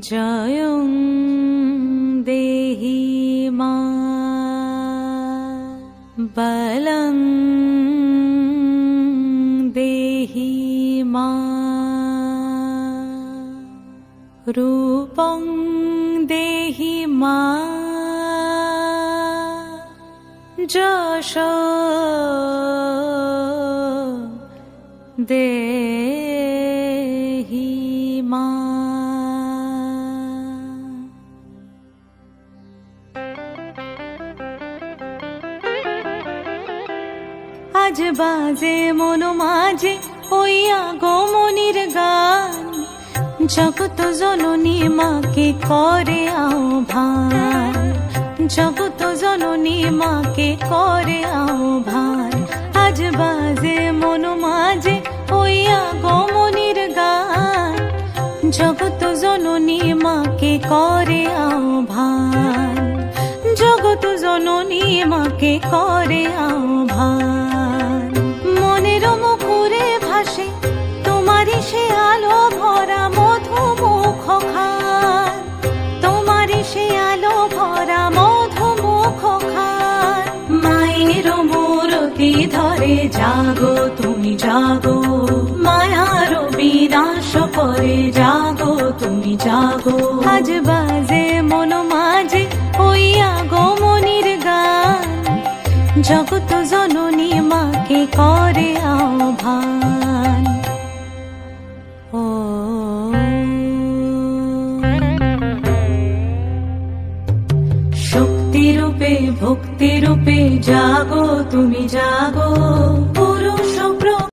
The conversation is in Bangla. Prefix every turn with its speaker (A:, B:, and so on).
A: জয়ং দেহি মা বলং দেহি মা রূপং দেহি মা যশ দেহি মা। আজ বাজে মন মাঝে ওই আগমনীর গান, জগত জননী মাকে করে আহ্বান, জগত জননী মাকে করে আহ্বান। আজ বাজে মন মাঝে ওই আগমনীর গান, জগত জননী মাকে করে আহ্বান, জগত জননী মাকে করে আহ্বান। মনের মুখরে ভাসে তোমারই সে আলো ভরা মধুমুখ খান, তোমারই সে আলো ভরা মধুমুখ খান। মায়ের মূরতি ধরে জাগো তুমি জাগো, মায়ার বিনাশ করে জাগো তুমি জাগো। আজ বাজে মন মাঝে ওই আগমনীর গান, জগত জননী মাকে করে আহ্বান। ও শক্তি রূপে ভক্তি রূপে জাগো তুমি জাগো,